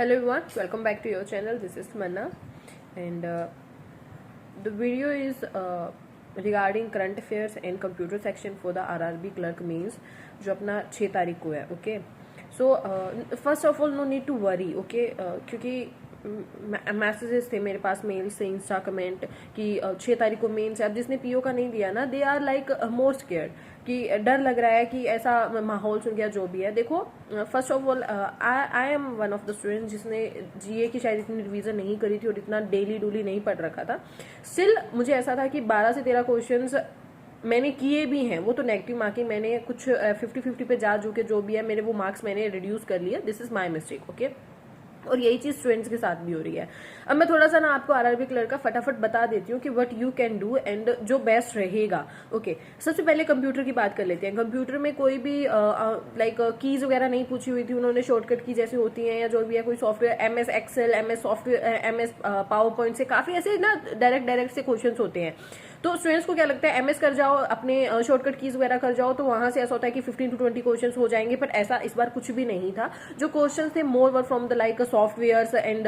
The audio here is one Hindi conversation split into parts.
Hello everyone, welcome back to your channel. This is Manna, and the video is regarding current affairs and computer section for the RRB clerk means जो अपना 6 तारीख को है. Okay, so first of all no need to worry. Okay, क्योंकि मैसेजेस थे मेरे पास मेल से, इंस्टा कमेंट कि 6 तारीख को मेंस है. अब जिसने पीओ का नहीं दिया ना, they are like more scared कि डर लग रहा है कि ऐसा माहौल सुन गया. जो भी है, देखो, first of all I am one of the student जिसने जीए की शायद इतनी रिवीजन नहीं करी थी और इतना डेली डूली नहीं पढ़ रखा था. स्टिल मुझे ऐसा था कि 12 से 13 क्वेश्चंस मैंने किए भी हैं. वो तो नेगेटिव मार्किंग मैंने कुछ 50-50 पे जा चुके, जो भी है मेरे वो मार्क्स मैंने रिड्यूस कर लिए. This is my mistake. Okay, और यही चीज स्टूडेंट्स के साथ भी हो रही है. अब मैं थोड़ा सा ना आपको आरआरबी क्लर्क का फटाफट बता देती हूँ कि what you can do and जो बेस्ट रहेगा. ओके, सबसे पहले कंप्यूटर की बात कर लेते हैं. कंप्यूटर में कोई भी लाइक कीज वगैरह नहीं पूछी हुई थी. उन्होंने शॉर्टकट की जैसी होती हैं या जो भी है, कोई software MS excel, MS software, MS power point से काफी ऐसे ना डायरेक्ट से क्वेश्चन होते हैं. तो स्टूडेंट्स को क्या लगता है, MS कर जाओ, अपने शॉर्टकट कीज वगैरह कर जाओ, तो वहां से ऐसा होता है कि 15 to 20 क्वेश्चंस हो जाएंगे. बट ऐसा इस बार कुछ भी नहीं था. जो क्वेश्चंस थे more were from the like softwares and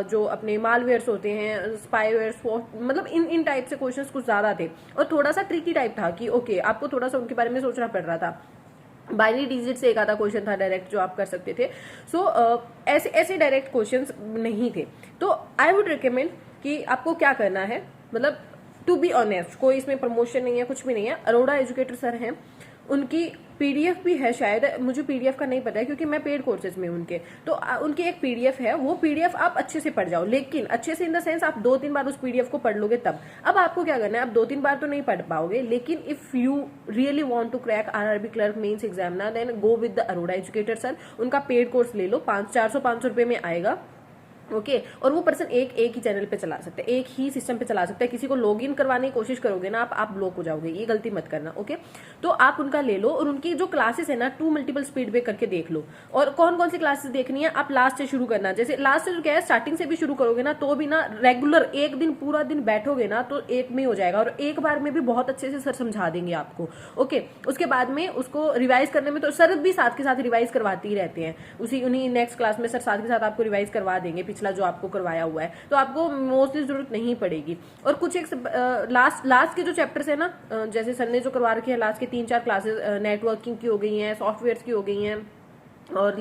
जो अपने मालवेयर्स होते हैं, स्पाईवेयर्स, मतलब इन टाइप से क्वेश्चंस कुछ ज्यादा थे. और थोड़ा सा ट्रिकी टाइप था कि ओके, आपको थोड़ा सा उनके बारे में सोचना पड़ रहा था. बाइनरी डिजिट से एक आधा क्वेश्चन था डायरेक्ट जो आप कर सकते थे. सो ऐसे डायरेक्ट क्वेश्चंस नहीं थे. तो आई वुड रिकमेंड कि आपको क्या करना है, मतलब टू बी ऑनेस्ट, कोई इसमें प्रमोशन नहीं है, कुछ भी नहीं है. अरोड़ा एजुकेटर सर हैं, उनकी पीडीएफ भी है शायद, मुझे पीडीएफ का नहीं पता है क्योंकि मैं पेड कोर्सेज में उनके. तो उनकी एक पीडीएफ है, वो पीडीएफ आप अच्छे से पढ़ जाओ. लेकिन अच्छे से इन द सेंस आप 2-3 बार उस पीडीएफ को पढ़ लोगे तब. अब आपको क्या करना है, आप 2-3 बार तो नहीं पढ़ पाओगे, लेकिन if you really want to crack RRB clerk mains exam ना, then go with the Arora educator sir. उनका पेड कोर्स ले लो, 400-500 रुपए में आएगा. ओके, और वो पर्सन एक ही चैनल पे चला सकते हैं, एक ही सिस्टम पे चला सकते हैं. किसी को लॉग इन करवाने की कोशिश करोगे ना आप ब्लॉक हो जाओगे. ये गलती मत करना. ओके, तो आप उनका ले लो और उनकी जो क्लासेस है ना 2 मल्टीपल स्पीड पे करके देख लो. और कौन कौन सी क्लासेस देखनी है, आप लास्ट से शुरू करना. जैसे लास्ट से जो क्या है, स्टार्टिंग से भी शुरू करोगे ना तो भी ना रेगुलर एक दिन पूरा दिन बैठोगे ना तो एक में हो जाएगा. और एक बार में भी बहुत अच्छे से सर समझा देंगे आपको. ओके, उसके बाद में उसको रिवाइज करने में तो सर भी साथ के साथ रिवाइज करवाते ही रहते हैं. उन्हीं नेक्स्ट क्लास में सर साथ के साथ आपको रिवाइज करवा देंगे पिछला जो आपको करवाया हुआ है. तो आपको मोस्टली जरूरत नहीं पड़ेगी. और कुछ एक लास्ट के जो चैप्टर्स है ना, जैसे सर ने जो करवा रखे हैं लास्ट के 3-4 क्लासेस, नेटवर्किंग की हो गई हैं, सॉफ्टवेयर की हो गई हैं, और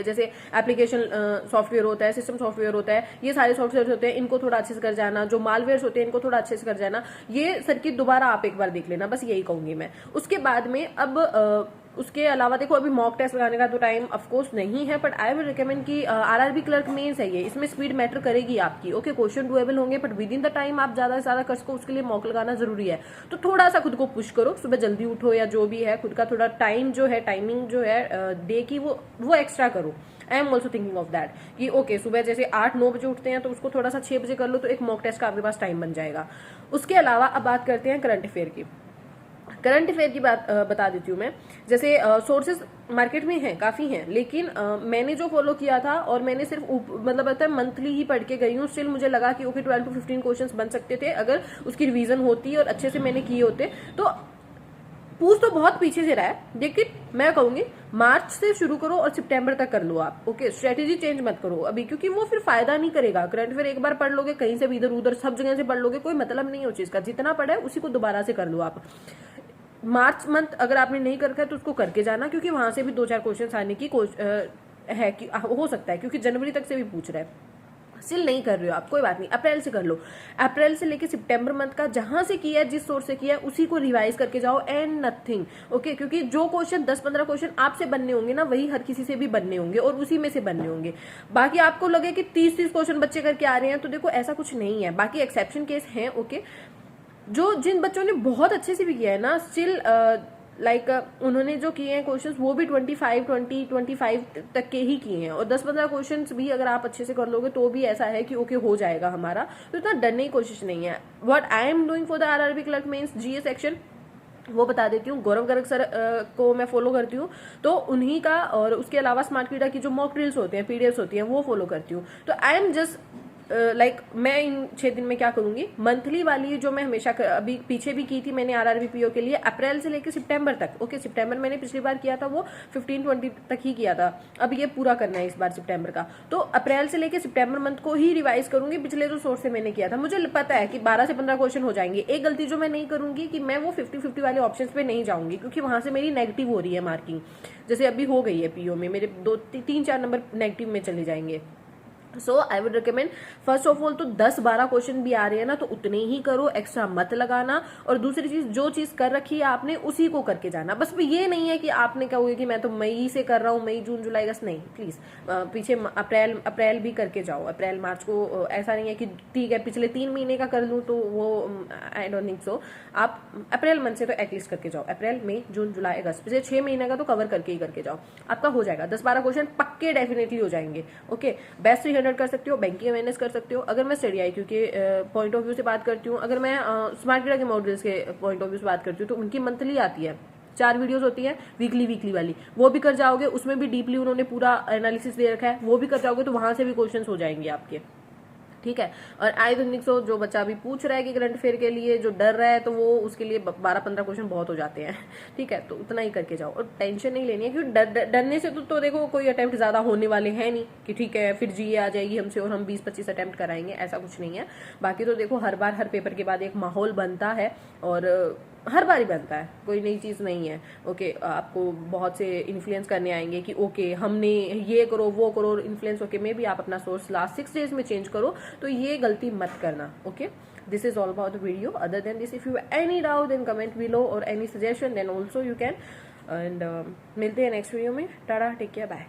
जैसे एप्लीकेशन सॉफ्टवेयर होता है, सिस्टम सॉफ्टवेयर होता है, ये सारे सॉफ्टवेयर होते हैं, इनको थोड़ा अच्छे से कर जाना. जो मालवेयर्स होते हैं इनको थोड़ा अच्छे से कर जाना. ये सर्किट दोबारा आप एक बार देख लेना, बस यही कहूंगी मैं. उसके बाद में अब उसके अलावा देखो, अभी मॉक टेस्ट लगाने का तो टाइम ऑफ कोर्स नहीं है, बट आई विल रिकमेंड कि आरआरबी क्लर्क मेंस है ये, इसमें स्पीड मैटर करेगी आपकी. ओके, क्वेश्चन डुएबल होंगे but with in the time आप ज्यादा से ज्यादा कर सको, उसके लिए मॉक लगाना जरूरी है. तो थोड़ा सा खुद को पुश करो, सुबह जल्दी उठो या जो भी है, खुद का थोड़ा टाइम जो है, टाइमिंग जो है डे की, वो एक्स्ट्रा करो. I am also thinking of that कि ओके, सुबह जैसे 8-9 बजे उठते हैं तो उसको थोड़ा सा 6 बजे कर लो, तो एक मॉक टेस्ट का आपके पास टाइम बन जाएगा. उसके अलावा अब बात करते हैं करंट अफेयर की. करंट अफेयर की बात बता देती हूँ मैं. जैसे सोर्सेज मार्केट में हैं, काफी हैं, लेकिन मैंने जो फॉलो किया था, और मैंने सिर्फ मतलब पता है मंथली ही पढ़ के गई हूँ. स्टिल मुझे लगा कि ओके 12 to 15 क्वेश्चंस बन सकते थे अगर उसकी रिवीजन होती और अच्छे से मैंने किए होते. तो पूछ तो बहुत पीछे से रहा है, लेकिन मैं कहूंगी मार्च से शुरू करो और सितंबर तक कर लो आप. ओके, स्ट्रेटेजी चेंज मत करो अभी, क्योंकि वो फिर फायदा नहीं करेगा. करंट अफेयर एक बार पढ़ लोगे, कहीं से भी इधर उधर सब जगह से पढ़ लोगे, कोई मतलब नहीं है उस चीज का. जितना पढ़ा है उसी को दोबारा से कर लो आप. मार्च मंथ अगर आपने नहीं कर रखा है तो उसको करके जाना, क्योंकि वहां से भी 2-4 क्वेश्चन आने की है कि हो सकता है, क्योंकि जनवरी तक से भी पूछ रहा है. स्टिल नहीं कर रहे हो आप, कोई बात नहीं, अप्रैल से कर लो. अप्रैल से लेके सितंबर मंथ का जहां से किया है, जिस सोर्स से किया है, उसी को रिवाइज करके जाओ एंड नथिंग. ओके, क्योंकि जो क्वेश्चन 10-15 क्वेश्चन आपसे बनने होंगे ना, वही हर किसी से भी बनने होंगे और उसी में से बनने होंगे. बाकी आपको लगे कि 30-30 क्वेश्चन बच्चे करके आ रहे हैं, तो देखो ऐसा कुछ नहीं है. बाकी एक्सेप्शन केस हैं. ओके, जो जिन बच्चों ने बहुत अच्छे से भी किया है ना, स्टिल लाइक उन्होंने जो किए हैं क्वेश्चंस, वो भी 25 तक के ही किए हैं. और 10-15 क्वेश्चंस भी अगर आप अच्छे से कर लोगे तो भी ऐसा है कि ओके हो जाएगा हमारा. तो इतना डरने की कोशिश नहीं है. What I am doing for the RRB clerk mains GA section, वो बता देती हूँ. गौरव गर्ग सर को मैं फॉलो करती हूँ, तो उन्हीं का, और उसके अलावा स्मार्ट कीड़ा की जो मॉक ड्रिल्स होते हैं, पीडीएफ होती है, वो फॉलो करती हूँ. तो आई एम जस्ट लाइक मैं इन 6 दिन में क्या करूंगी, मंथली वाली जो मैं हमेशा अभी पीछे भी की थी मैंने आरआरबी पीओ के लिए, अप्रैल से लेकर सितंबर तक। ओके, सितंबर मैंने पिछली बार किया था वो 15-20 तक ही किया था, अब ये पूरा करना है इस बार सितंबर का। तो अप्रैल से लेकर सितंबर मंथ को ही रिवाइज करूंगी पिछले जो सोर्स से मैंने किया था। मुझे पता है कि 12 से 15 क्वेश्चन हो जाएंगे। एक गलती जो मैं नहीं करूंगी कि मैं वो 50-50 वाले ऑप्शन पे नहीं जाऊंगी, क्योंकि वहां से मेरी नेगेटिव हो रही है मार्किंग, जैसे अभी हो गई है पीओ में मेरे 2-3-4 नंबर नेगेटिव में चले जाएंगे। So I would recommend first of all तो 10-12 क्वेश्चन भी आ रहे हैं ना तो उतने ही करो, एक्स्ट्रा मत लगाना। और दूसरी चीज, जो चीज कर रखी है आपने उसी को करके जाना। बस ये नहीं है कि आपने कहोगे कि मैं तो मई से कर रहा हूँ, मई जून जुलाई अगस्त, नहीं, प्लीज पीछे अप्रैल भी करके जाओ। अप्रैल मार्च को ऐसा नहीं है कि ठीक है पिछले 3 महीने का कर लूँ तो वो आई डोंट थिंक सो। आप अप्रैल मंथ से तो एटलीस्ट करके जाओ, अप्रैल मई जून जुलाई अगस्त, पिछले 6 महीने का तो कवर करके ही करके जाओ, आपका हो जाएगा। 10-12 क्वेश्चन पक्के डेफिनेटली हो जाएंगे। ओके, बेस्ट 300 कर सकते हो, बैंकिंग अवेयरनेस कर सकते हो। अगर मैं स्टडी IQ के पॉइंट ऑफ व्यू से बात करती हूँ, अगर मैं स्मार्ट मीडिया के मॉडल्स के पॉइंट ऑफ व्यू से बात करती हूँ, तो उनकी मंथली आती है, 4 वीडियोस होती है वीकली वाली, वो भी कर जाओगे। उसमें भी डीपली उन्होंने पूरा एनालिसिस दे रखा है, वो भी कर जाओगे तो वहां से भी क्वेश्चन हो जाएंगे आपके, ठीक है। और आई डोंट थिंक सो जो बच्चा अभी पूछ रहा है कि करंट अफेयर के लिए जो डर रहा है, तो वो उसके लिए 12-15 क्वेश्चन बहुत हो जाते हैं, ठीक है। तो उतना ही करके जाओ और टेंशन नहीं लेनी है, क्योंकि डरने से तो देखो कोई अटेम्प्ट ज्यादा होने वाले हैं नहीं कि ठीक है फिर जीए आ जाएगी हमसे और हम 20-25 अटेम्प्ट कराएंगे, ऐसा कुछ नहीं है। बाकी तो देखो हर बार हर पेपर के बाद एक माहौल बनता है और हर बार ही बनता है, कोई नई चीज नहीं है। ओके, आपको बहुत से इन्फ्लुएंस करने आएंगे कि ओके हमने ये करो वो करो, इन्फ्लुएंस होके में भी आप अपना सोर्स लास्ट 6 डेज में चेंज करो, तो ये गलती मत करना। Okay, this is all about the video. Other than this, if you any doubt then comment below और any suggestion then also you can. And मिलते हैं नेक्स्ट वीडियो में। Tata, take care, bye.